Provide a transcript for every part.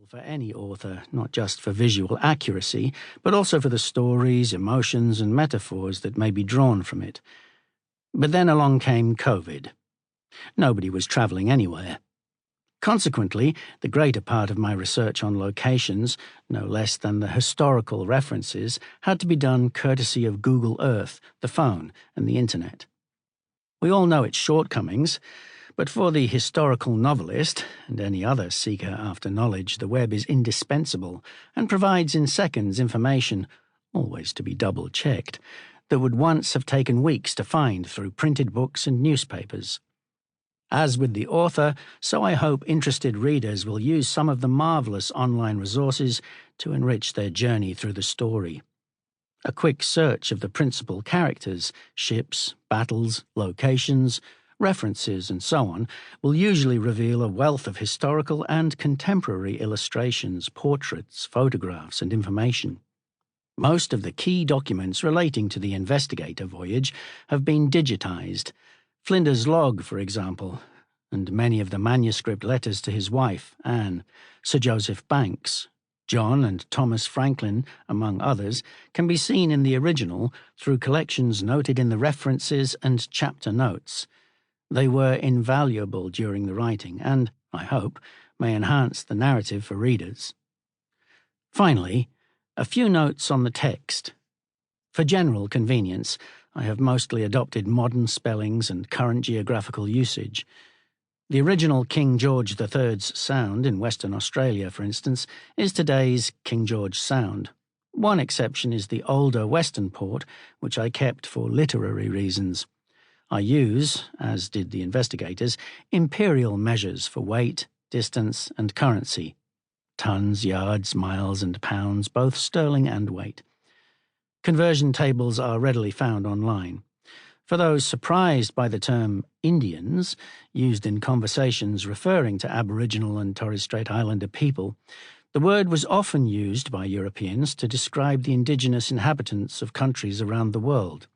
for any author, not just for visual accuracy, but also for the stories, emotions, and metaphors that may be drawn from it. But then along came COVID. Nobody was travelling anywhere. Consequently, the greater part of my research on locations, no less than the historical references, had to be done courtesy of Google Earth, the phone, and the internet. We all know its shortcomings, but for the historical novelist and any other seeker after knowledge, the web is indispensable and provides in seconds information, always to be double-checked, that would once have taken weeks to find through printed books and newspapers. As with the author, so I hope interested readers will use some of the marvellous online resources to enrich their journey through the story. A quick search of the principal characters, ships, battles, locations, references, and so on, will usually reveal a wealth of historical and contemporary illustrations, portraits, photographs, and information. Most of the key documents relating to the Investigator voyage have been digitized. Flinders' log, for example, and many of the manuscript letters to his wife, Anne, Sir Joseph Banks, John and Thomas Franklin, among others, can be seen in the original through collections noted in the references and chapter notes. They were invaluable during the writing and, I hope, may enhance the narrative for readers. Finally, a few notes on the text. For general convenience, I have mostly adopted modern spellings and current geographical usage. The original King George III's Sound in Western Australia, for instance, is today's King George Sound. One exception is the older Western port, which I kept for literary reasons. I use, as did the investigators, imperial measures for weight, distance, and currency. Tons, yards, miles, and pounds, both sterling and weight. Conversion tables are readily found online. For those surprised by the term Indians, used in conversations referring to Aboriginal and Torres Strait Islander people, the word was often used by Europeans to describe the indigenous inhabitants of countries around the world.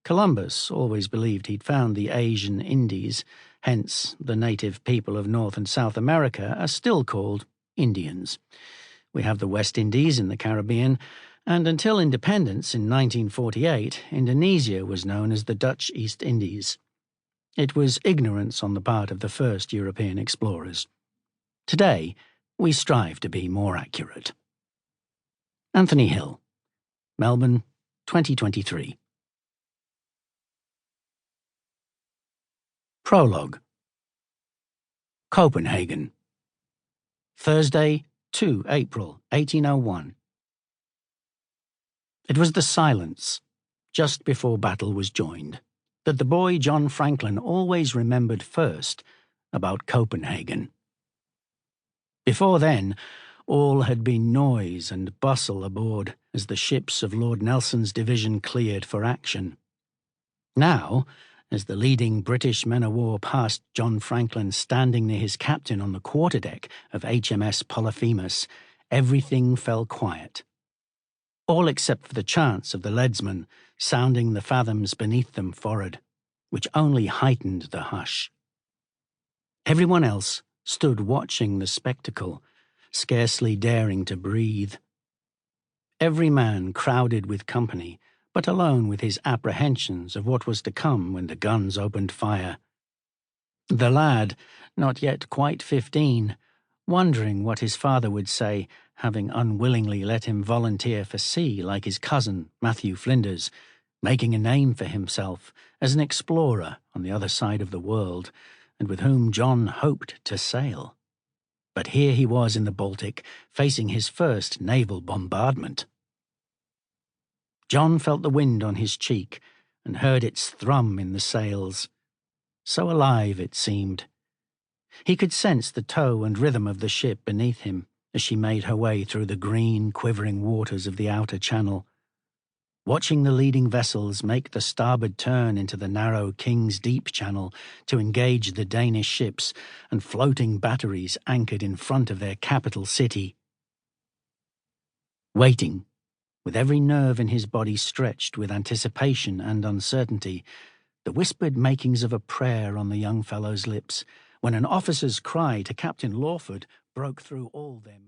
Columbus always believed he'd found the Asian Indies, hence the native people of North and South America are still called Indians. We have the West Indies in the Caribbean, and until independence in 1948, Indonesia was known as the Dutch East Indies. It was ignorance on the part of the first European explorers. Today, we strive to be more accurate. Anthony Hill, Melbourne, 2023. Prologue. Copenhagen. Thursday, 2 April 1801. It was the silence, just before battle was joined, that the boy John Franklin always remembered first about Copenhagen. Before then, all had been noise and bustle aboard as the ships of Lord Nelson's division cleared for action. Now, as the leading British men-of-war passed John Franklin standing near his captain on the quarterdeck of HMS Polyphemus, everything fell quiet. All except for the chants of the leadsman sounding the fathoms beneath them forward, which only heightened the hush. Everyone else stood watching the spectacle, scarcely daring to breathe. Every man crowded with company, but alone with his apprehensions of what was to come when the guns opened fire. The lad, not yet quite 15, wondering what his father would say, having unwillingly let him volunteer for sea like his cousin, Matthew Flinders, making a name for himself as an explorer on the other side of the world, and with whom John hoped to sail. But here he was in the Baltic, facing his first naval bombardment. John felt the wind on his cheek and heard its thrum in the sails. So alive it seemed. He could sense the tow and rhythm of the ship beneath him as she made her way through the green, quivering waters of the outer channel. Watching the leading vessels make the starboard turn into the narrow King's Deep channel to engage the Danish ships and floating batteries anchored in front of their capital city. Waiting, with every nerve in his body stretched with anticipation and uncertainty, the whispered makings of a prayer on the young fellow's lips, when an officer's cry to Captain Lawford broke through all their